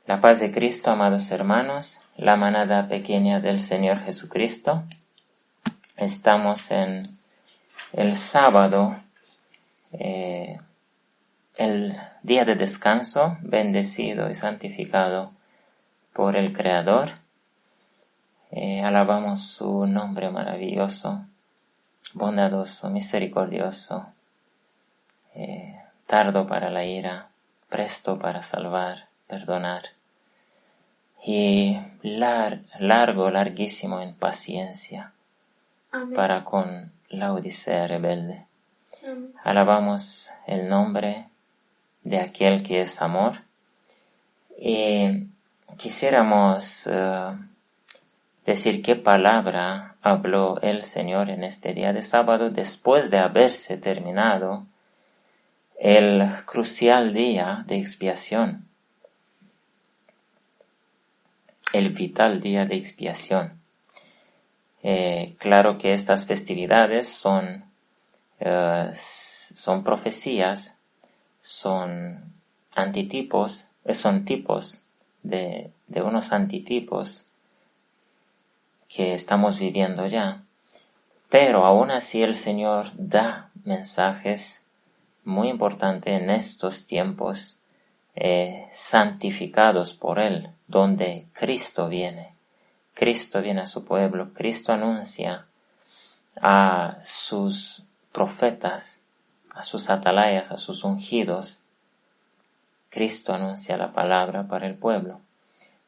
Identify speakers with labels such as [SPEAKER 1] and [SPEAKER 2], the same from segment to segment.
[SPEAKER 1] La paz de Cristo, amados hermanos, la manada pequeña del Señor Jesucristo. Estamos en el sábado, el día de descanso, bendecido y santificado por el Creador. Alabamos su nombre maravilloso, bondadoso, misericordioso, tardo para la ira, presto para salvar, perdonar, y larguísimo en paciencia. Amén. Para con la odisea rebelde. Amén. Alabamos el nombre de aquel que es amor, y quisiéramos decir qué palabra habló el Señor en este día de sábado después de haberse terminado el crucial día de expiación, el vital día de expiación. Claro que estas festividades son profecías, son antitipos, son tipos de unos antitipos que estamos viviendo ya, pero aún así el Señor da mensajes muy importantes en estos tiempos santificados por Él, donde Cristo viene a su pueblo, Cristo anuncia a sus profetas, a sus atalayas, a sus ungidos. Cristo anuncia la palabra para el pueblo.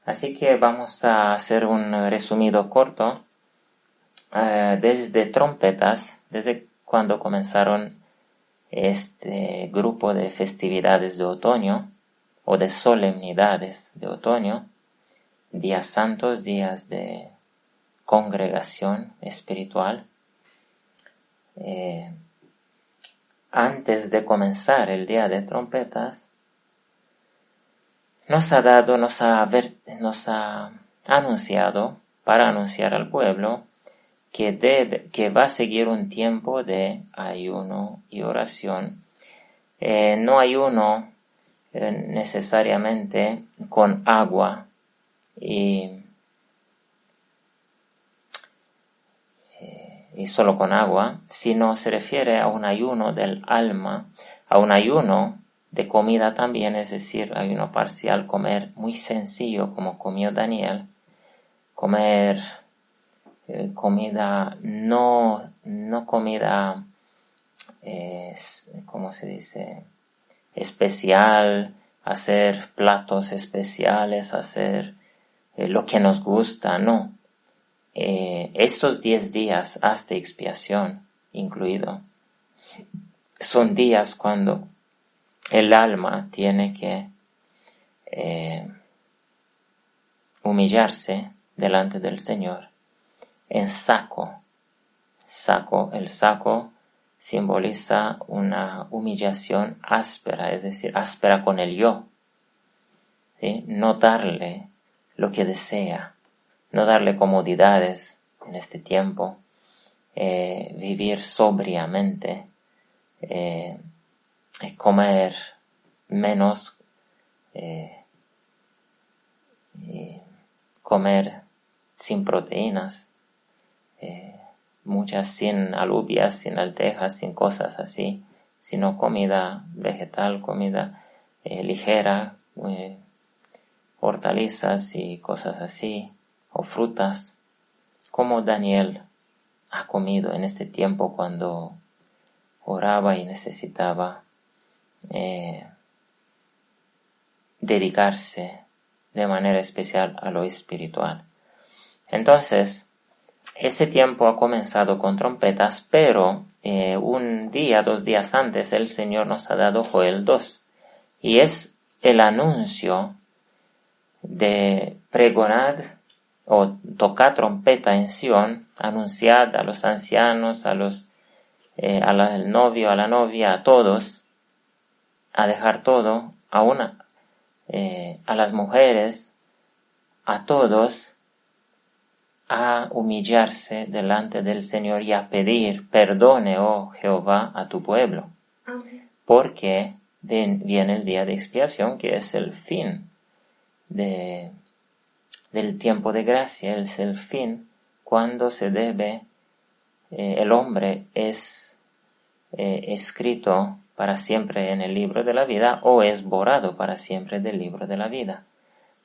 [SPEAKER 1] Así que vamos a hacer un resumido corto desde trompetas, desde cuando comenzaron este grupo de festividades de otoño o de solemnidades de otoño, días santos, días de congregación espiritual. Antes de comenzar el día de trompetas, nos ha anunciado, para anunciar al pueblo, que va a seguir un tiempo de ayuno y oración. No ayuno necesariamente con agua y solo con agua, sino se refiere a un ayuno del alma, a un ayuno de comida también, es decir, ayuno parcial, comer muy sencillo como comió Daniel, comer comida, no comida, ¿cómo se dice?, especial, hacer platos especiales, hacer lo que nos gusta, no. Estos 10 días hasta expiación incluido, son días cuando el alma tiene que humillarse delante del Señor en saco. El saco simboliza una humillación áspera, es decir, áspera con el yo, ¿sí? No darle lo que desea, no darle comodidades en este tiempo, vivir sobriamente, comer menos, comer sin proteínas, muchas sin alubias, sin lentejas, sin cosas así, sino comida vegetal, comida ligera, hortalizas y cosas así, o frutas, como Daniel ha comido en este tiempo cuando oraba y necesitaba dedicarse de manera especial a lo espiritual. Entonces, este tiempo ha comenzado con trompetas, pero 2 días antes el Señor nos ha dado Joel 2, y es el anuncio de pregonar o tocar trompeta en Sión, anunciar a los ancianos, al novio, a la novia, a todos, a dejar todo, a las mujeres, a todos, a humillarse delante del Señor y a pedir, perdone, oh Jehová, a tu pueblo. Amén. Porque viene el día de expiación, que es el fin del tiempo de gracia, es el fin cuando se debe, el hombre es escrito para siempre en el libro de la vida o es borrado para siempre del libro de la vida.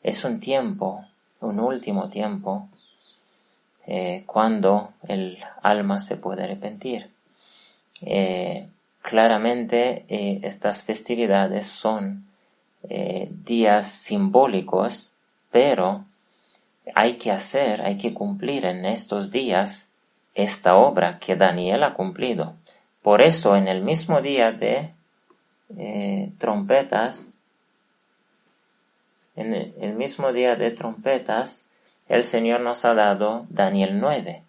[SPEAKER 1] Es un tiempo, un último tiempo, cuando el alma se puede arrepentir. Claramente estas festividades son días simbólicos, pero hay que cumplir en estos días esta obra que Daniel ha cumplido. Por eso en el mismo día de trompetas, el Señor nos ha dado Daniel 9,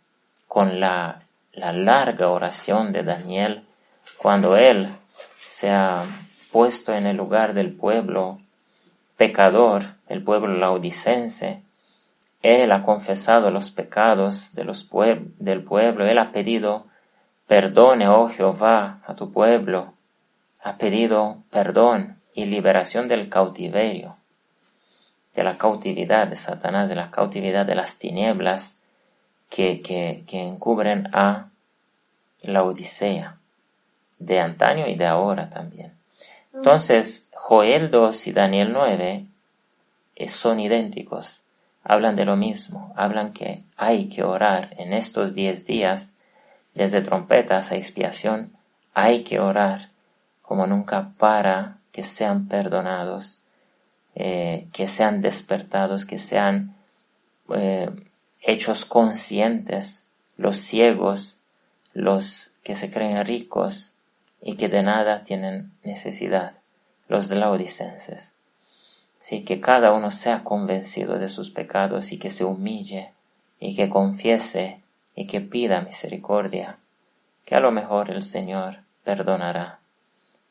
[SPEAKER 1] con la larga oración de Daniel, cuando él se ha puesto en el lugar del pueblo pecador, el pueblo laodicense. Él ha confesado los pecados del pueblo, él ha pedido perdone, oh Jehová, a tu pueblo, ha pedido perdón y liberación del cautiverio, de la cautividad de Satanás, de la cautividad de las tinieblas que encubren a la Odisea, de antaño y de ahora también. Entonces, Joel 2 y Daniel 9 son idénticos, hablan de lo mismo, hablan que hay que orar en estos 10 días, desde trompetas a expiación, hay que orar como nunca para que sean perdonados, que sean despertados, que sean hechos conscientes los ciegos, los que se creen ricos y que de nada tienen necesidad, los laodicenses. Así que cada uno sea convencido de sus pecados y que se humille y que confiese y que pida misericordia, que a lo mejor el Señor perdonará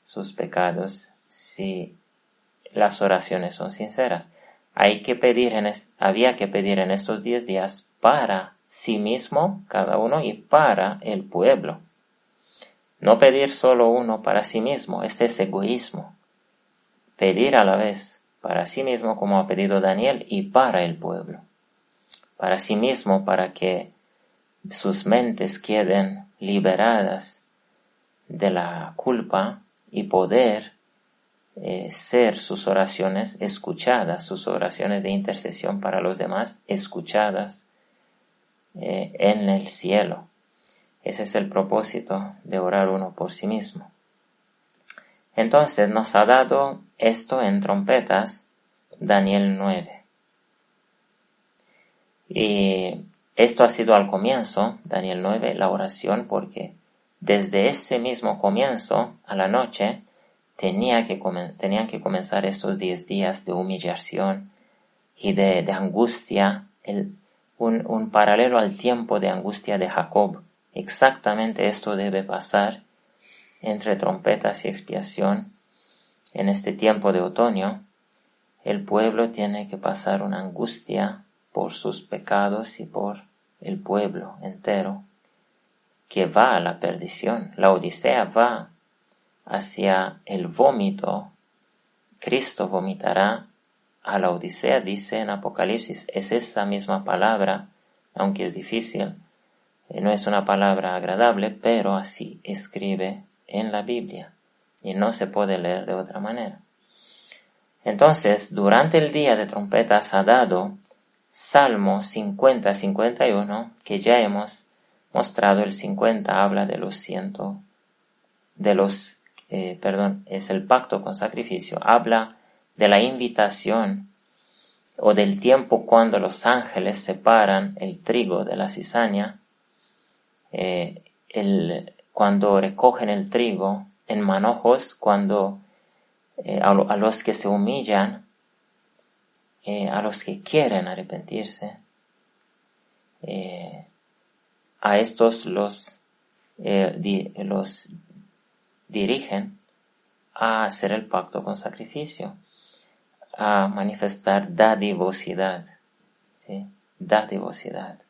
[SPEAKER 1] sus pecados si las oraciones son sinceras. Había que pedir en estos 10 días para sí mismo, cada uno, y para el pueblo. No pedir solo uno para sí mismo, este es egoísmo. Pedir a la vez para sí mismo, como ha pedido Daniel, y para el pueblo. Para sí mismo, para que sus mentes queden liberadas de la culpa y poder ser sus oraciones escuchadas, sus oraciones de intercesión para los demás escuchadas en el cielo. Ese es el propósito de orar uno por sí mismo. Entonces nos ha dado esto en trompetas, Daniel 9. Y esto ha sido al comienzo, Daniel 9, la oración, porque desde ese mismo comienzo, a la noche, tenían que comenzar estos 10 días de humillación y de angustia, un paralelo al tiempo de angustia de Jacob. Exactamente esto debe pasar entre trompetas y expiación. En este tiempo de otoño, el pueblo tiene que pasar una angustia por sus pecados y por el pueblo entero, que va a la perdición. La Odisea va hacia el vómito. Cristo vomitará a la Odisea, dice en Apocalipsis. Es esta misma palabra, aunque es difícil, no es una palabra agradable, pero así escribe en la Biblia y no se puede leer de otra manera. Entonces, durante el día de trompetas ha dado Salmo 50-51, que ya hemos mostrado. El 50 habla de es el pacto con sacrificio, habla de la invitación o del tiempo cuando los ángeles separan el trigo de la cizaña, cuando recogen el trigo en manojos, cuando a los que se humillan, a los que quieren arrepentirse, a estos los dirigen a hacer el pacto con sacrificio, a manifestar dadivosidad, ¿sí? Dadivosidad,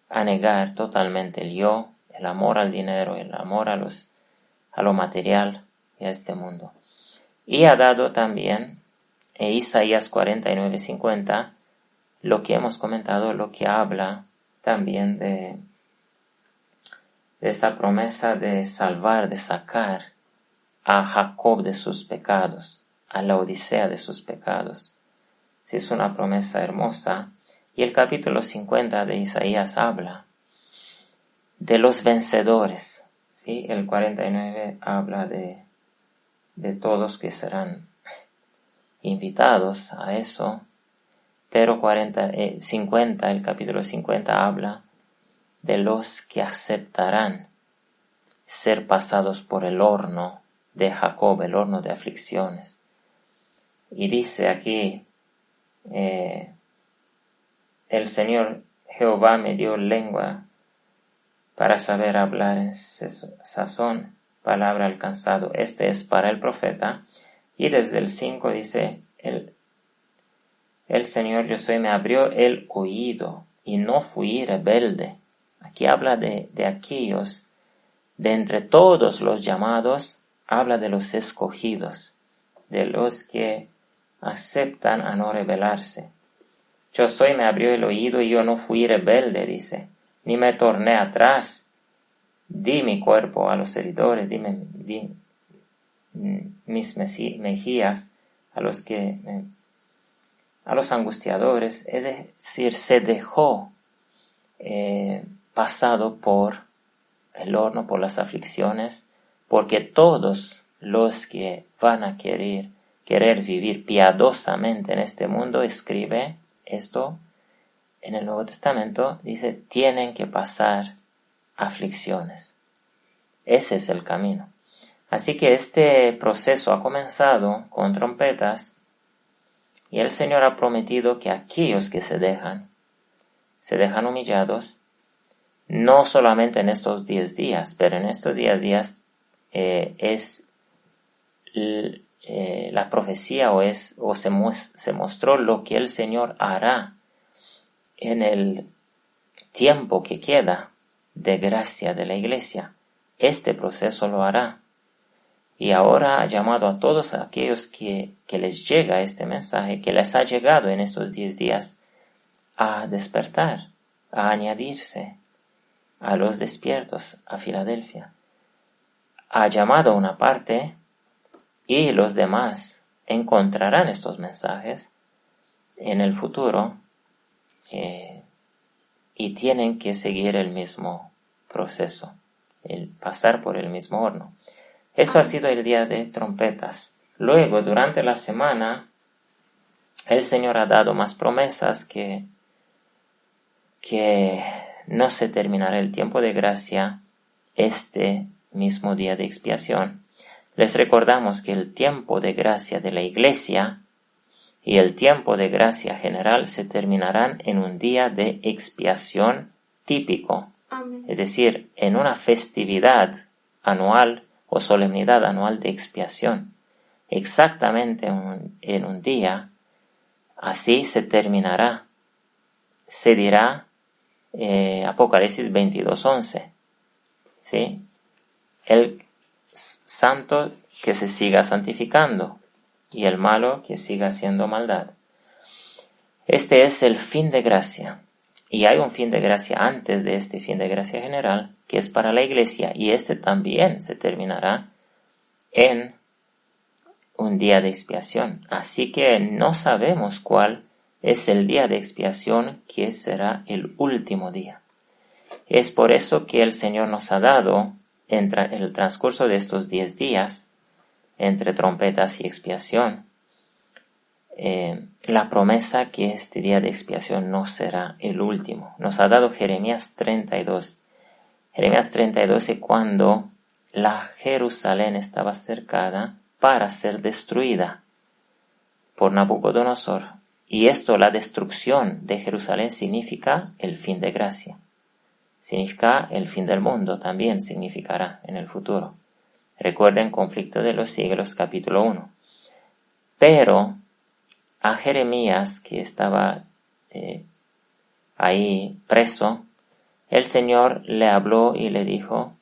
[SPEAKER 1] a negar totalmente el yo, el amor al dinero, el amor a lo material y a este mundo. Y ha dado también Isaías 49:50, lo que hemos comentado, lo que habla también de esta promesa de salvar, de sacar a Jacob de sus pecados, a la Odisea de sus pecados. Sí, es una promesa hermosa. Y el capítulo 50 de Isaías habla de los vencedores. ¿Sí? El 49 habla de todos que serán invitados a eso. Pero el capítulo 50 habla de los que aceptarán ser pasados por el horno de Jacob, el horno de aflicciones. Y dice aquí, el Señor Jehová me dio lengua para saber hablar en sazón, palabra alcanzado. Este es para el profeta. Y desde el 5 dice, el Señor yo soy me abrió el oído y no fui rebelde. Aquí habla de aquellos, de entre todos los llamados, habla de los escogidos, de los que aceptan a no rebelarse. Yo soy me abrió el oído y yo no fui rebelde, dice, ni me torné atrás. Di mi cuerpo a los heridores, di mis mejillas a los angustiadores. Es decir, se dejó pasado por el horno, por las aflicciones, porque todos los que van a querer vivir piadosamente en este mundo, escribe esto en el Nuevo Testamento, dice, tienen que pasar aflicciones. Ese es el camino. Así que este proceso ha comenzado con trompetas y el Señor ha prometido que aquellos que se dejan humillados, no solamente en estos 10 días, pero en estos 10 días es la profecía se mostró lo que el Señor hará en el tiempo que queda de gracia de la iglesia. Este proceso lo hará. Y ahora ha llamado a todos aquellos que les llega este mensaje, que les ha llegado en estos 10 días, a despertar, a añadirse a los despiertos a Filadelfia. Ha llamado a una parte y los demás encontrarán estos mensajes en el futuro y tienen que seguir el mismo proceso, el pasar por el mismo horno. Esto ha sido el día de trompetas. Luego, durante la semana, el Señor ha dado más promesas que no se terminará el tiempo de gracia este mismo día de expiación. Les recordamos que el tiempo de gracia de la iglesia y el tiempo de gracia general se terminarán en un día de expiación típico.
[SPEAKER 2] Amén.
[SPEAKER 1] Es decir, en una festividad anual o solemnidad anual de expiación. Exactamente en un día, así se terminará. Se dirá Apocalipsis 22:11. ¿Sí? El santo que se siga santificando y el malo que siga haciendo maldad. Este es el fin de gracia. Y hay un fin de gracia antes de este fin de gracia general, que es para la iglesia, y este también se terminará en un día de expiación. Así que no sabemos cuál es el día de expiación que será el último día. Es por eso que el Señor nos ha dado, en el transcurso de estos 10 días, entre trompetas y expiación, la promesa que este día de expiación no será el último. Nos ha dado Jeremías 32. Jeremías 32 es cuando la Jerusalén estaba cercada para ser destruida por Nabucodonosor. Y esto, la destrucción de Jerusalén, significa el fin de gracia. Significa el fin del mundo, también significará en el futuro. Recuerden Conflicto de los Siglos, capítulo 1. Pero a Jeremías, que estaba ahí preso, el Señor le habló y le dijo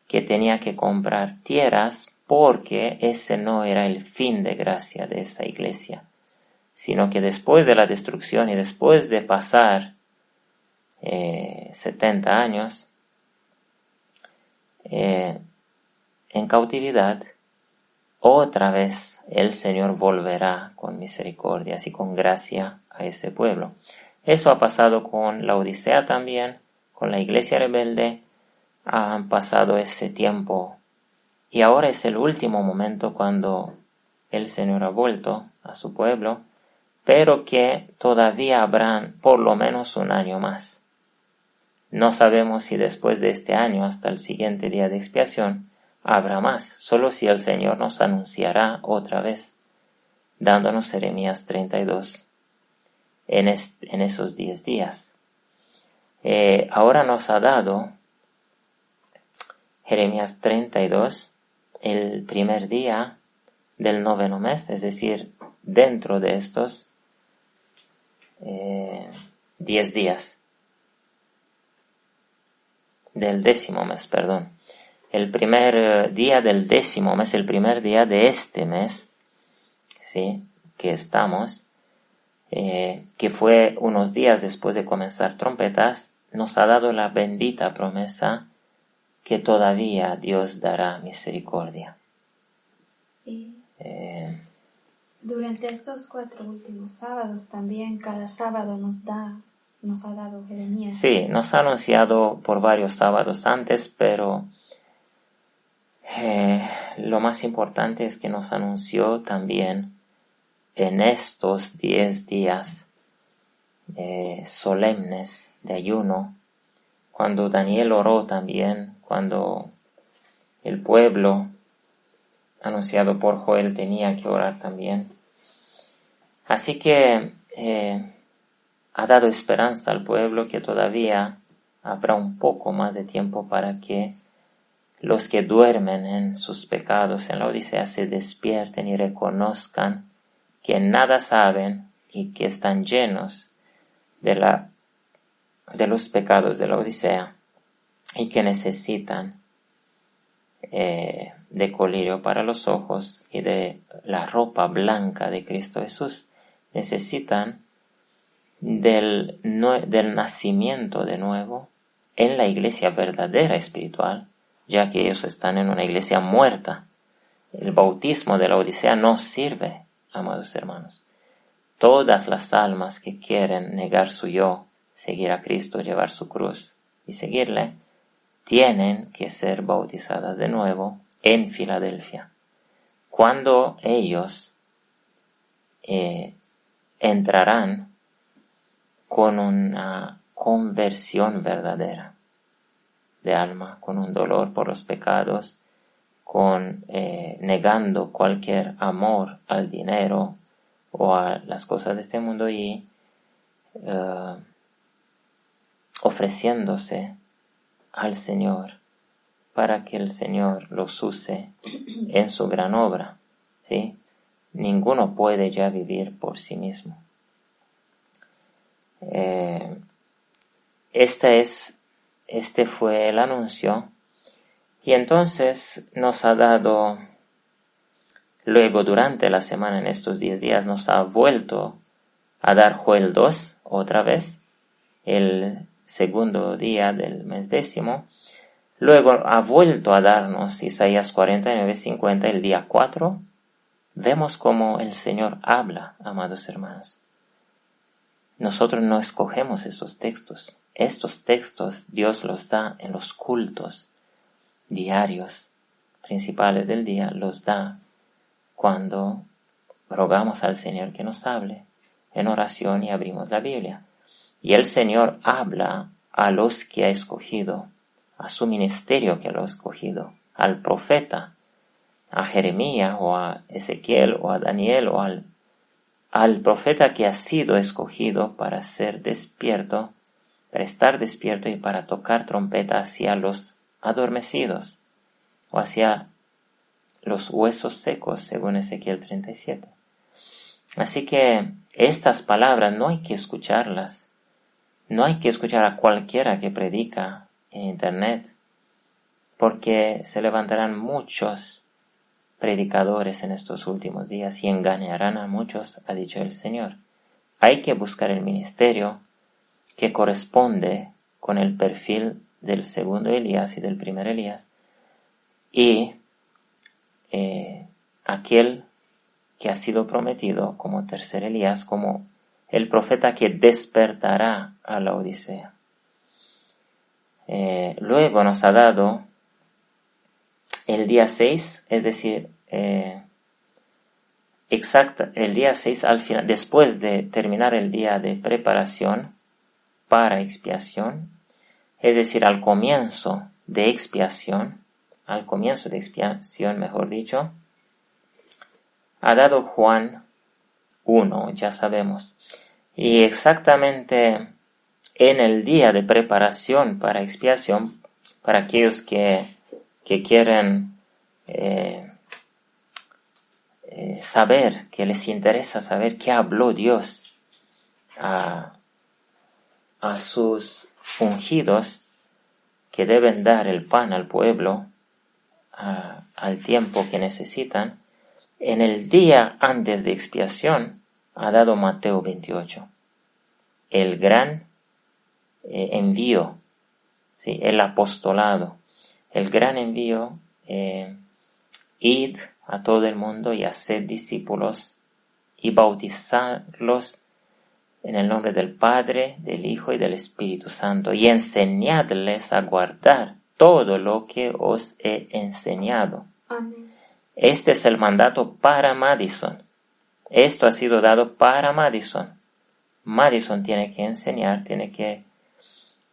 [SPEAKER 1] que tenía que comprar tierras porque ese no era el fin de gracia de esa iglesia. sino que después de la destrucción y después de pasar 70 años en cautividad, otra vez el Señor volverá con misericordias y con gracia a ese pueblo. Eso ha pasado con la Odisea también, con la iglesia rebelde. Han pasado ese tiempo y ahora es el último momento cuando el Señor ha vuelto a su pueblo, pero que todavía habrán por lo menos un año más. No sabemos si después de este año hasta el siguiente día de expiación habrá más, solo si el Señor nos anunciará otra vez, dándonos Jeremías 32 en esos 10 días. Ahora nos ha dado Jeremías 32 el primer día del 9º mes, es decir, dentro de estos 10 días del 10º mes, perdón. El primer día del 10º mes, el primer día de este mes, ¿sí?, que estamos, que fue unos días después de comenzar trompetas, nos ha dado la bendita promesa que todavía Dios dará misericordia.
[SPEAKER 2] Y durante estos 4 últimos sábados también, cada sábado nos ha dado Jeremías.
[SPEAKER 1] Sí, nos ha anunciado por varios sábados antes, pero lo más importante es que nos anunció también en estos 10 días solemnes de ayuno, cuando Daniel oró también, cuando el pueblo anunciado por Joel tenía que orar también. Así que ha dado esperanza al pueblo que todavía habrá un poco más de tiempo para que los que duermen en sus pecados en la Odisea se despierten y reconozcan que nada saben y que están llenos de los pecados de la Odisea y que necesitan de colirio para los ojos y de la ropa blanca de Cristo Jesús. Necesitan del nacimiento de nuevo en la iglesia verdadera espiritual, ya que ellos están en una iglesia muerta. El bautismo de la Odisea no sirve, amados hermanos. Todas las almas que quieren negar su yo, seguir a Cristo, llevar su cruz y seguirle, tienen que ser bautizadas de nuevo en Filadelfia. Cuando ellos entrarán con una conversión verdadera de alma, con un dolor por los pecados, con negando cualquier amor al dinero o a las cosas de este mundo y ofreciéndose al Señor para que el Señor los use en su gran obra, ¿sí? Ninguno puede ya vivir por sí mismo. Este fue el anuncio, y entonces nos ha dado, luego durante la semana, en estos 10 días, nos ha vuelto a dar Joel 2 otra vez, el segundo día del mes 10º. Luego ha vuelto a darnos Isaías 49:50 el día 4. Vemos cómo el Señor habla, amados hermanos. Nosotros no escogemos esos textos. Estos textos Dios los da en los cultos diarios principales del día, los da cuando rogamos al Señor que nos hable en oración y abrimos la Biblia. Y el Señor habla a los que ha escogido, a su ministerio que lo ha escogido, al profeta, a Jeremías o a Ezequiel o a Daniel o al profeta que ha sido escogido para ser despierto, para estar despierto y para tocar trompeta hacia los adormecidos o hacia los huesos secos, según Ezequiel 37. Así que estas palabras no hay que escucharlas. No hay que escuchar a cualquiera que predica en internet, porque se levantarán muchos predicadores en estos últimos días y engañarán a muchos, ha dicho el Señor. Hay que buscar el ministerio que corresponde con el perfil del segundo Elías y del primer Elías, y aquel que ha sido prometido como tercer Elías, como el profeta que despertará a la Odisea. Luego nos ha dado el día 6, es decir, el día 6 al final, después de terminar el día de preparación para expiación, es decir, al comienzo de expiación, mejor dicho, ha dado Juan 1, ya sabemos. Y exactamente en el día de preparación para expiación, para aquellos que quieren saber, que les interesa saber qué habló Dios a sus ungidos, que deben dar el pan al pueblo al tiempo que necesitan, en el día antes de expiación ha dado Mateo 28, el gran envío, ¿sí? El apostolado, el gran envío, id a todo el mundo y haced discípulos y bautizarlos en el nombre del Padre, del Hijo y del Espíritu Santo, y enseñadles a guardar todo lo que os he enseñado.
[SPEAKER 2] Amén.
[SPEAKER 1] Este es el mandato para Madison. Esto ha sido dado para Madison. Madison tiene que enseñar, tiene que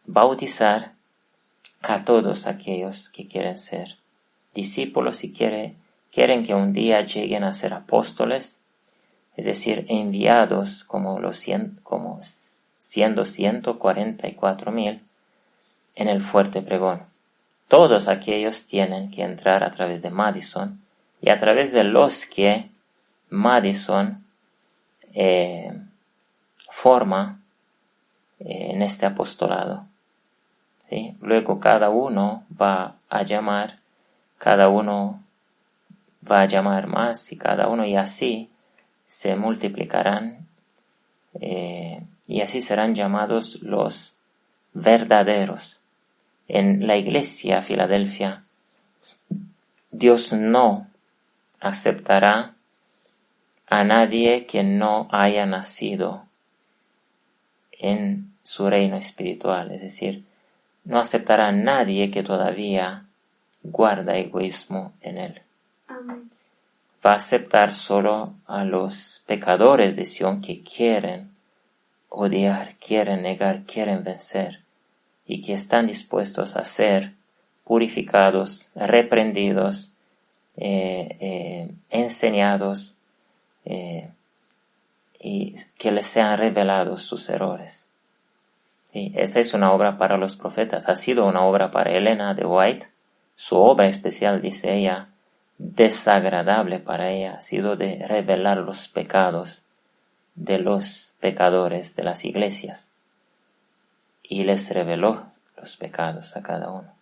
[SPEAKER 1] bautizar a todos aquellos que quieren ser discípulos y quieren que un día lleguen a ser apóstoles, es decir, enviados como siendo 144,000 en el fuerte pregón. Todos aquellos tienen que entrar a través de Madison y a través de los que Madison forma en este apostolado. ¿Sí? Luego cada uno va a llamar más y cada uno, y así se multiplicarán y así serán llamados los verdaderos. En la iglesia Filadelfia, Dios no aceptará a nadie que no haya nacido en su reino espiritual, es decir, no aceptará a nadie que todavía guarda egoísmo en él.
[SPEAKER 2] Amén.
[SPEAKER 1] Va a aceptar solo a los pecadores de Sion que quieren odiar, quieren negar, quieren vencer y que están dispuestos a ser purificados, reprendidos, enseñados y que les sean revelados sus errores. ¿Sí? Esta es una obra para los profetas, ha sido una obra para Elena de White. Su obra especial, dice ella, desagradable para ella, ha sido de revelar los pecados de los pecadores de las iglesias, y les reveló los pecados a cada uno.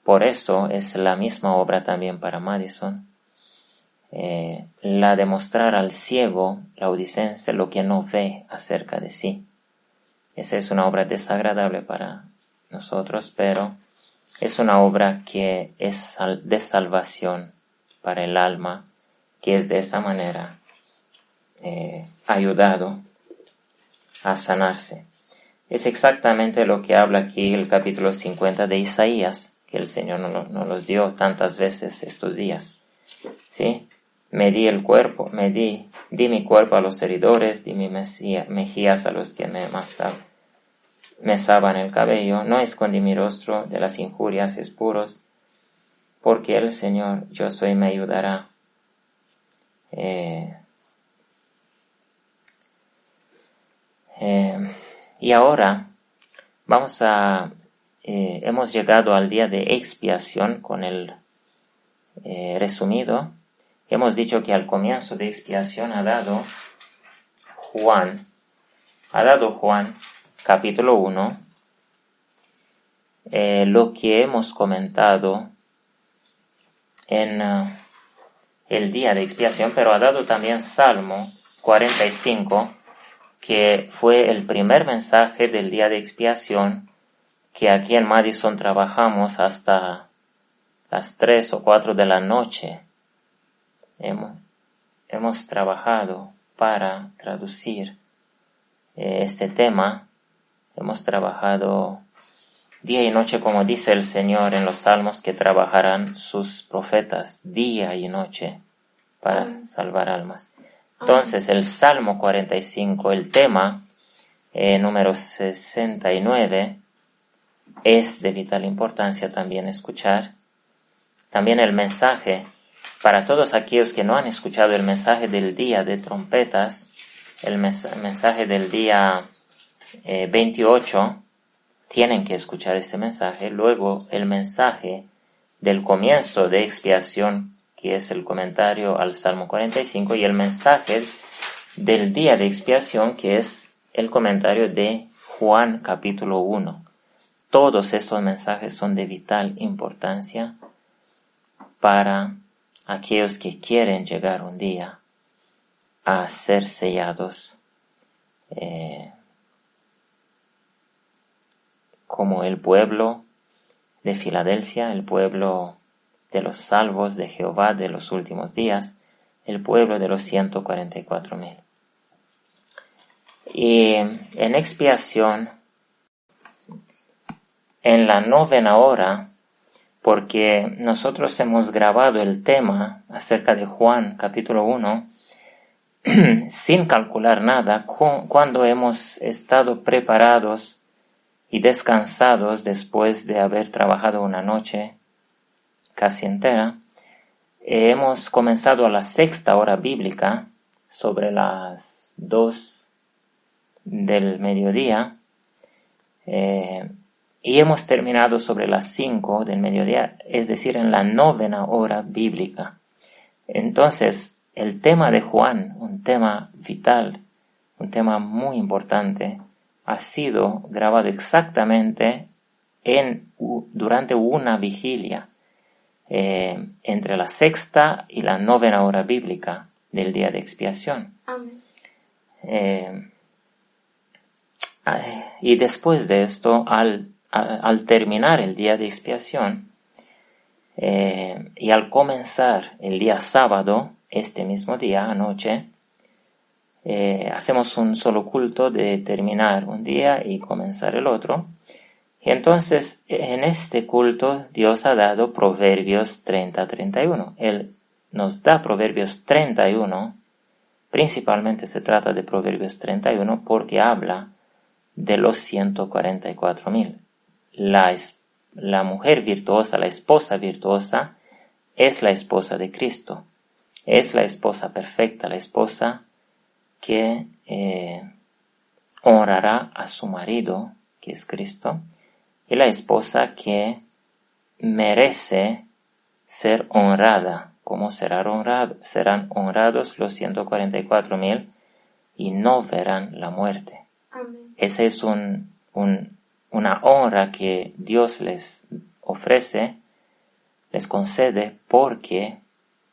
[SPEAKER 1] Por eso es la misma obra también para Madison, la de mostrar al ciego laodicense lo que no ve acerca de sí. Esa es una obra desagradable para nosotros, pero es una obra que es de salvación para el alma, que es de esa manera ayudado a sanarse. Es exactamente lo que habla aquí el capítulo 50 de Isaías, que el Señor nos los dio tantas veces estos días. ¿Sí? Di mi cuerpo a los heridores, di mi mejillas a los que me mesaban el cabello, no escondí mi rostro de las injurias puros, porque el Señor, yo soy, me ayudará. Y ahora hemos llegado al día de expiación con el resumido. Hemos dicho que al comienzo de expiación ha dado Juan capítulo 1, lo que hemos comentado en el día de expiación, pero ha dado también Salmo 45, que fue el primer mensaje del día de expiación, que aquí en Madison trabajamos hasta las 3 o 4 de la noche. Hemos trabajado para traducir este tema. Hemos trabajado día y noche, como dice el Señor en los Salmos, que trabajarán sus profetas día y noche para salvar almas. Entonces, el Salmo 45, el tema número 69, es de vital importancia también escuchar. También el mensaje, para todos aquellos que no han escuchado el mensaje del día de trompetas, el mensaje del día 28, tienen que escuchar este mensaje. Luego el mensaje del comienzo de expiación, que es el comentario al Salmo 45, y el mensaje del día de expiación, que es el comentario de Juan capítulo 1. Todos estos mensajes son de vital importancia para aquellos que quieren llegar un día a ser sellados como el pueblo de Filadelfia, el pueblo de los salvos de Jehová de los últimos días, el pueblo de los 144,000. Y en expiación, en la 9ª hora, porque nosotros hemos grabado el tema acerca de Juan capítulo 1, sin calcular nada, cuando hemos estado preparados y descansados después de haber trabajado una noche casi entera, hemos comenzado a la 6ª hora bíblica, sobre las 2 del mediodía, y hemos terminado sobre las 5 del mediodía, es decir, en la 9ª hora bíblica. Entonces, el tema de Juan, un tema vital, un tema muy importante, ha sido grabado exactamente durante una vigilia entre la 6ª y la 9ª hora bíblica del día de expiación.
[SPEAKER 2] Amén.
[SPEAKER 1] Y después de esto, al terminar el día de expiación y al comenzar el día sábado, este mismo día, anoche, hacemos un solo culto de terminar un día y comenzar el otro. Y entonces, en este culto, Dios ha dado Proverbios 30-31. Él nos da Proverbios 31, principalmente se trata de Proverbios 31 porque habla de los 144,000. La mujer virtuosa, la esposa virtuosa, es la esposa de Cristo. Es la esposa perfecta, la esposa que honrará a su marido, que es Cristo, y la esposa que merece ser honrada. ¿Cómo serán honrados los 144,000 y no verán la muerte?
[SPEAKER 2] Amén.
[SPEAKER 1] Esa es una honra que Dios les ofrece, les concede, porque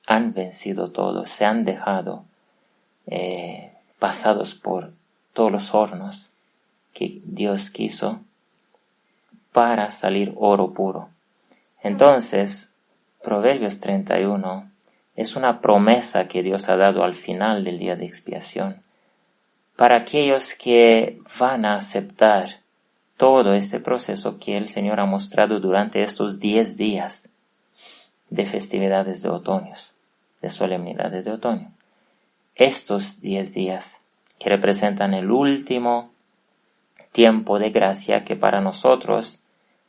[SPEAKER 1] han vencido todo, se han dejado pasados por todos los hornos que Dios quiso para salir oro puro. Entonces, Proverbios 31 es una promesa que Dios ha dado al final del día de expiación para aquellos que van a aceptar todo este proceso que el Señor ha mostrado durante estos 10 días de festividades de otoño, de solemnidades de otoño. Estos 10 días que representan el último tiempo de gracia, que para nosotros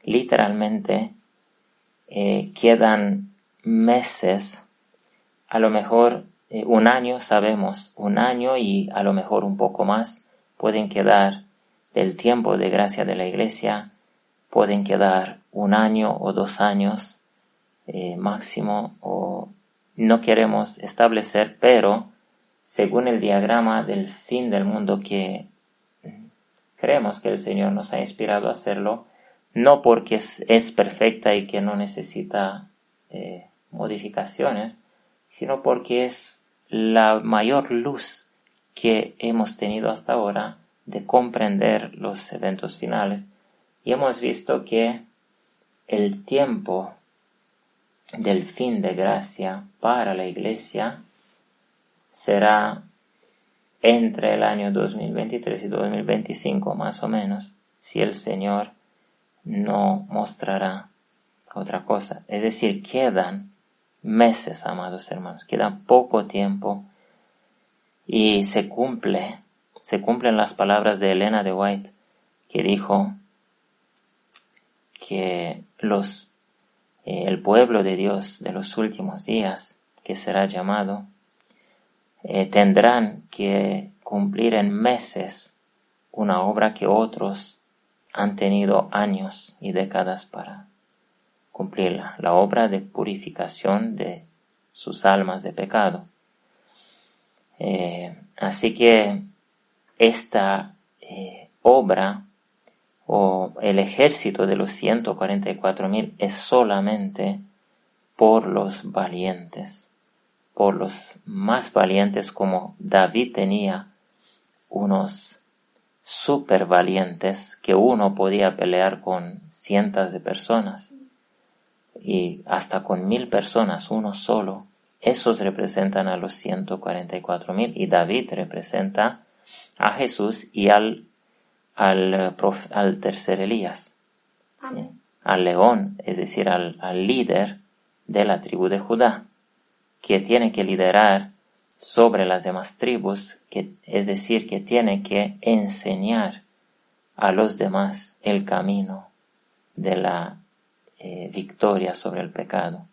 [SPEAKER 1] literalmente quedan meses, a lo mejor un año, sabemos, un año y a lo mejor un poco más pueden quedar del tiempo de gracia de la Iglesia, pueden quedar 1 año o 2 años máximo, o no queremos establecer, pero según el diagrama del fin del mundo que creemos que el Señor nos ha inspirado a hacerlo, no porque es perfecta y que no necesita modificaciones, sino porque es la mayor luz que hemos tenido hasta ahora de comprender los eventos finales. Y hemos visto que el tiempo del fin de gracia para la Iglesia será entre el año 2023 y 2025 más o menos, si el Señor no mostrará otra cosa. Es decir, quedan meses, amados hermanos, queda poco tiempo y se cumplen las palabras de Elena de White, que dijo que el pueblo de Dios de los últimos días, que será llamado, tendrán que cumplir en meses una obra que otros han tenido años y décadas para cumplirla, la obra de purificación de sus almas de pecado. Así que esta obra o el ejército de los 144,000 es solamente por los valientes, por los más valientes, como David tenía unos super valientes que uno podía pelear con cientos de personas y hasta con 1,000 personas, uno solo. Esos representan a los 144,000 y David representa a Jesús y al tercer Elías, al león, es decir, al líder de la tribu de Judá, que tiene que liderar sobre las demás tribus, es decir, que tiene que enseñar a los demás el camino de la victoria sobre el pecado.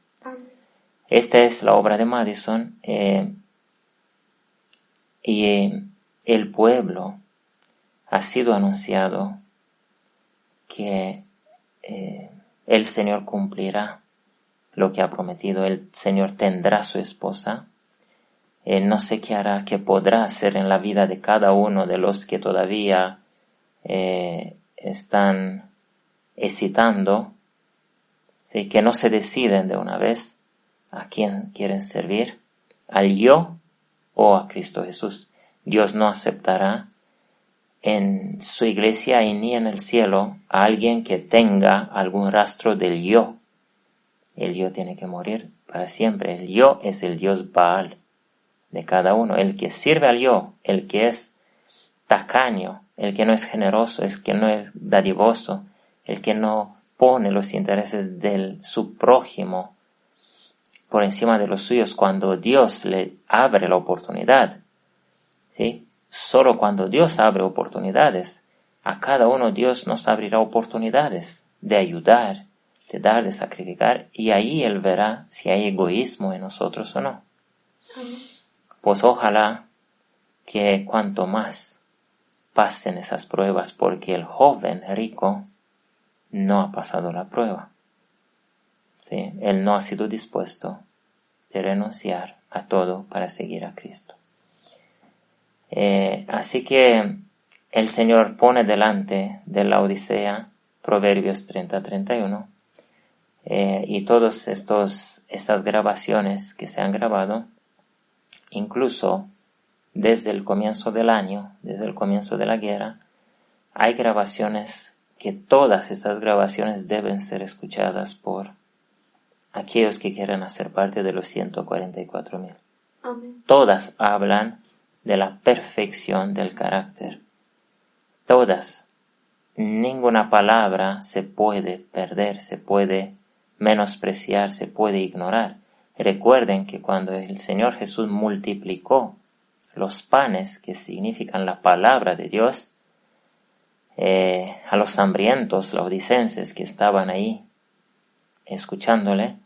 [SPEAKER 1] Esta es la obra de Madison, y el pueblo ha sido anunciado que el Señor cumplirá lo que ha prometido. El Señor tendrá su esposa. No sé qué hará, qué podrá hacer en la vida de cada uno de los que todavía están hesitando, ¿sí? Que no se deciden de una vez a quién quieren servir, al yo o a Cristo Jesús. Dios no aceptará en su iglesia y ni en el cielo a alguien que tenga algún rastro del yo. El yo tiene que morir para siempre. El yo es el Dios Baal de cada uno. El que sirve al yo, el que es tacaño, el que no es generoso, el que no es dadivoso, el que no pone los intereses de su prójimo por encima de los suyos cuando Dios le abre la oportunidad, ¿sí? Solo cuando Dios abre oportunidades, a cada uno Dios nos abrirá oportunidades de ayudar, de dar, de sacrificar, y ahí Él verá si hay egoísmo en nosotros o no. Pues ojalá que cuanto más pasen esas pruebas, porque el joven rico no ha pasado la prueba, ¿sí? Él no ha sido dispuesto de renunciar a todo para seguir a Cristo. Así que el Señor pone delante de la Odisea Proverbios 30-31, y todas estas grabaciones que se han grabado, incluso desde el comienzo del año, desde el comienzo de la guerra, hay grabaciones que todas estas grabaciones deben ser escuchadas por aquellos que quieran hacer parte de los 144,000.
[SPEAKER 2] Amén.
[SPEAKER 1] Todas hablan de la perfección del carácter. Todas. Ninguna palabra se puede perder, se puede menospreciar, se puede ignorar. Recuerden que cuando el Señor Jesús multiplicó los panes, que significan la palabra de Dios, a los hambrientos laodicenses que estaban ahí escuchándole,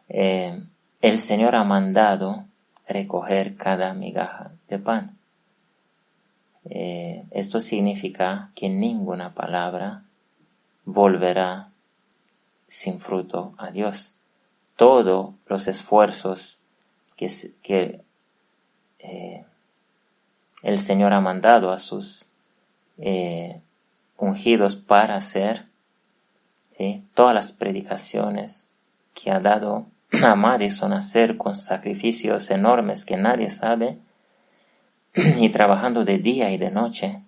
[SPEAKER 1] el Señor ha mandado recoger cada migaja de pan. Esto significa que ninguna palabra volverá sin fruto a Dios. Todos los esfuerzos que el Señor ha mandado a sus ungidos para hacer, ¿sí? Todas las predicaciones que ha dado a Madison a hacer con sacrificios enormes que nadie sabe y trabajando de día y de noche,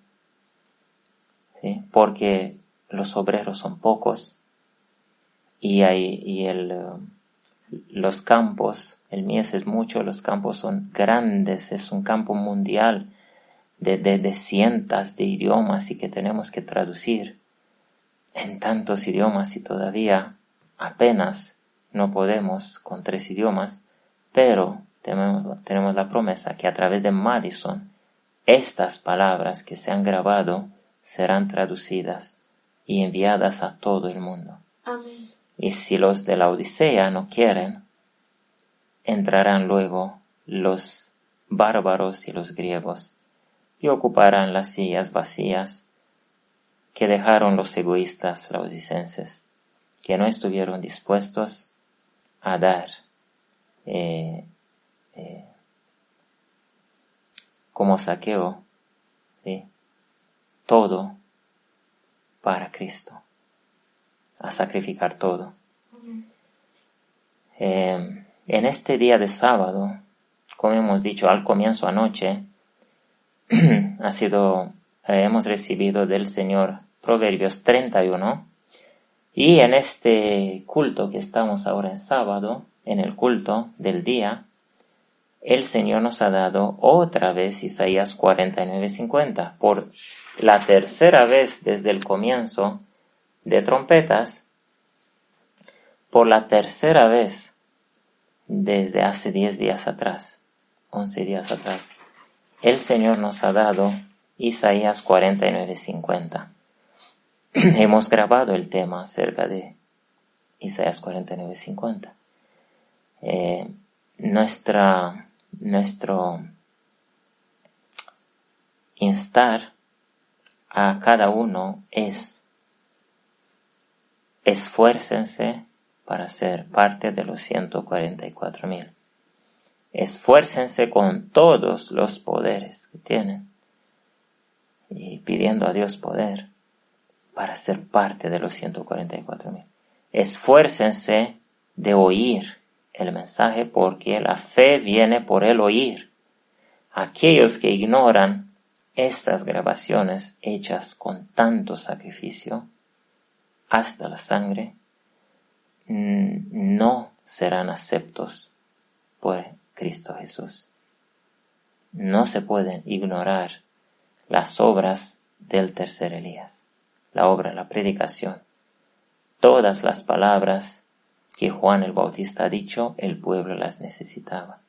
[SPEAKER 1] ¿sí? Porque los obreros son pocos y los campos, el mies es mucho, los campos son grandes, es un campo mundial de cientos de idiomas y que tenemos que traducir en tantos idiomas y todavía apenas no podemos con 3 idiomas, pero tenemos la promesa que a través de Madison estas palabras que se han grabado serán traducidas y enviadas a todo el mundo.
[SPEAKER 2] Amén.
[SPEAKER 1] Y si los de la Odisea no quieren, entrarán luego los bárbaros y los griegos y ocuparán las sillas vacías que dejaron los egoístas laodicenses, que no estuvieron dispuestos a dar como Zaqueo, ¿sí? Todo para Cristo, a sacrificar todo. En este día de sábado, como hemos dicho al comienzo anoche, hemos recibido del Señor Proverbios 31, y en este culto que estamos ahora en sábado, en el culto del día, el Señor nos ha dado otra vez Isaías 49:50. Por la tercera vez desde el comienzo de trompetas, por la tercera vez desde hace 10 días atrás, 11 días atrás, el Señor nos ha dado Isaías 49:50. Hemos grabado el tema acerca de Isaías 49:50. Nuestro instar a cada uno es: esfuércense para ser parte de los 144,000. Esfuércense con todos los poderes que tienen y pidiendo a Dios poder para ser parte de los 144,000. Esfuércense de oír el mensaje, porque la fe viene por el oír. Aquellos que ignoran estas grabaciones hechas con tanto sacrificio, hasta la sangre, no serán aceptos por Cristo Jesús. No se pueden ignorar las obras del tercer Elías, la predicación. Todas las palabras que Juan el Bautista ha dicho, el pueblo las necesitaba.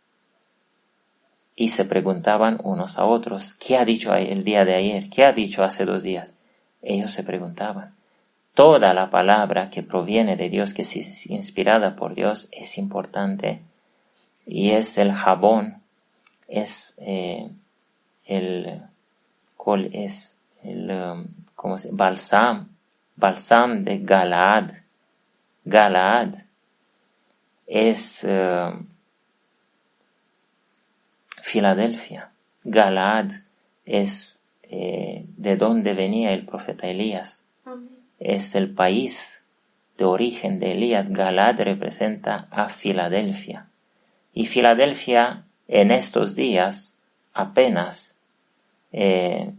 [SPEAKER 1] Y se preguntaban unos a otros: ¿qué ha dicho el día de ayer? ¿Qué ha dicho hace 2 días? Ellos se preguntaban. Toda la palabra que proviene de Dios, que es inspirada por Dios, es importante, y es el jabón, es balsam de Galaad. Galaad es Filadelfia. Galaad es de donde venía el profeta Elías.
[SPEAKER 2] Amén.
[SPEAKER 1] Es el país de origen de Elías. Galaad representa a Filadelfia. Y Filadelfia en estos días apenas es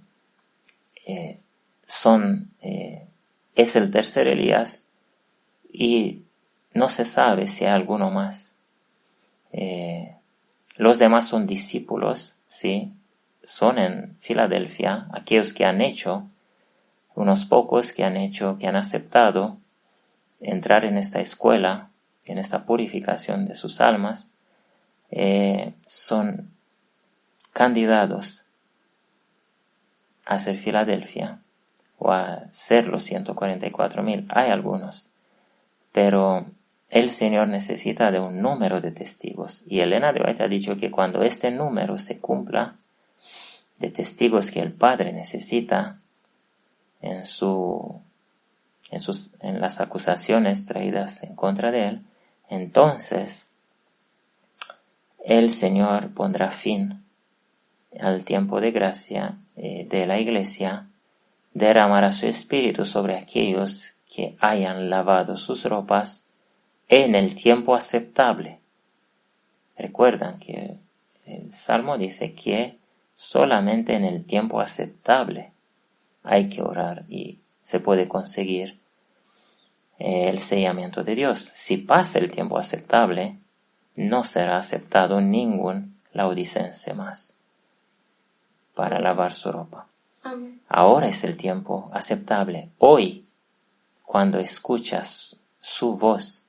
[SPEAKER 1] el tercer Elías, y no se sabe si hay alguno más. Los demás son discípulos, ¿sí? Son en Filadelfia, aquellos que han hecho, unos pocos que han aceptado entrar en esta escuela, en esta purificación de sus almas, son candidatos a ser Filadelfia o a ser los 144,000. Hay algunos, pero el Señor necesita de un número de testigos, y Elena de White ha dicho que cuando este número se cumpla, de testigos que el Padre necesita en las acusaciones traídas en contra de él, entonces el Señor pondrá fin al tiempo de gracia de la Iglesia, derramará su Espíritu sobre aquellos que hayan lavado sus ropas en el tiempo aceptable. Recuerdan que el Salmo dice que solamente en el tiempo aceptable hay que orar y se puede conseguir el sellamiento de Dios. Si pasa el tiempo aceptable, no será aceptado ningún laodicense más para lavar su ropa.
[SPEAKER 2] Amén.
[SPEAKER 1] Ahora es el tiempo aceptable. Hoy, cuando escuchas su voz,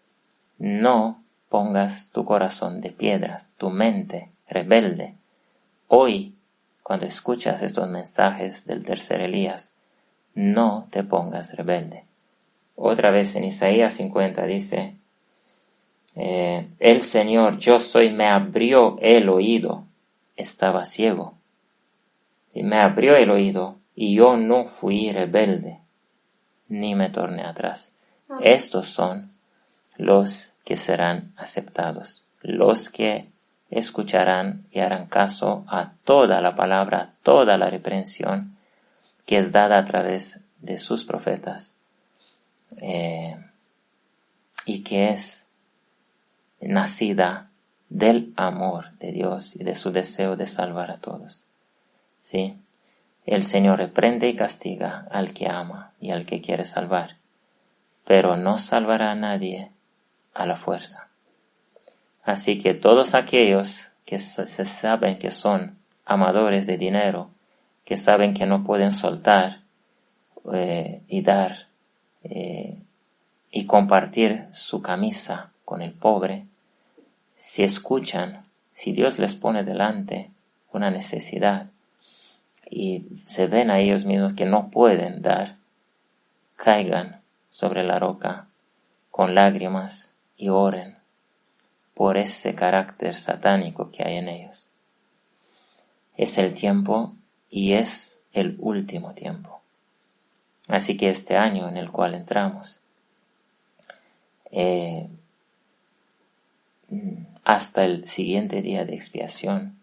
[SPEAKER 1] no pongas tu corazón de piedra, tu mente rebelde. Hoy, cuando escuchas estos mensajes del tercer Elías, no te pongas rebelde. Otra vez en Isaías 50 dice, el Señor, yo soy, me abrió el oído, estaba ciego, y me abrió el oído, y yo no fui rebelde, ni me torné atrás. Estos son los que serán aceptados, los que escucharán y harán caso a toda la palabra, toda la reprensión que es dada a través de sus profetas, y que es nacida del amor de Dios y de su deseo de salvar a todos. ¿Sí? El Señor reprende y castiga al que ama y al que quiere salvar, pero no salvará a nadie a la fuerza. Así que todos aquellos que se saben que son amadores de dinero, que saben que no pueden soltar y dar y compartir su camisa con el pobre, si escuchan, si Dios les pone delante una necesidad y se ven a ellos mismos que no pueden dar, caigan sobre la roca con lágrimas y oren por ese carácter satánico que hay en ellos. Es el tiempo y es el último tiempo. Así que este año en el cual entramos, hasta el siguiente día de expiación,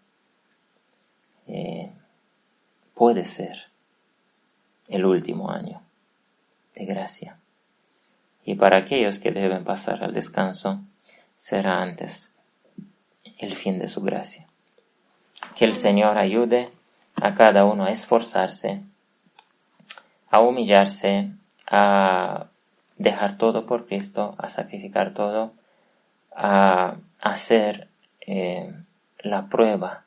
[SPEAKER 1] puede ser el último año de gracia. Y para aquellos que deben pasar al descanso, será antes el fin de su gracia. Que el Señor ayude a cada uno a esforzarse, a humillarse, a dejar todo por Cristo, a sacrificar todo, a hacer la prueba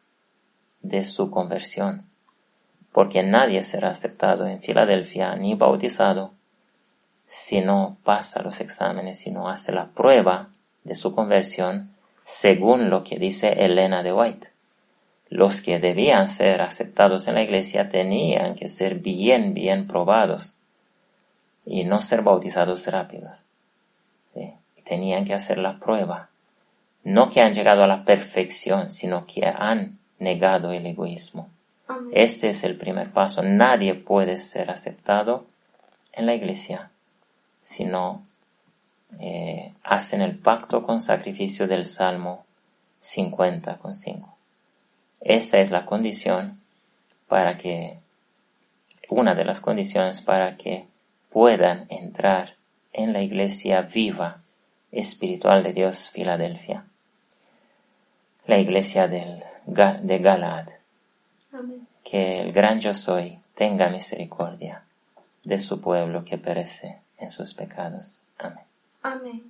[SPEAKER 1] de su conversión, porque nadie será aceptado en Filadelfia ni bautizado si no pasa los exámenes, si no hace la prueba de su conversión, según lo que dice Elena de White. Los que debían ser aceptados en la iglesia tenían que ser bien probados y no ser bautizados rápidos. ¿Sí? Tenían que hacer la prueba. No que han llegado a la perfección, sino que han negado el egoísmo.
[SPEAKER 2] Amén.
[SPEAKER 1] Este es el primer paso. Nadie puede ser aceptado en la iglesia si no hacen el pacto con sacrificio del Salmo 50:5. Esta es la condición una de las condiciones para que puedan entrar en la iglesia viva espiritual de Dios, Filadelfia, la iglesia de Galaad.
[SPEAKER 2] Amén.
[SPEAKER 1] Que el gran yo soy tenga misericordia de su pueblo que perece en sus pecados. Amén.
[SPEAKER 2] Amén.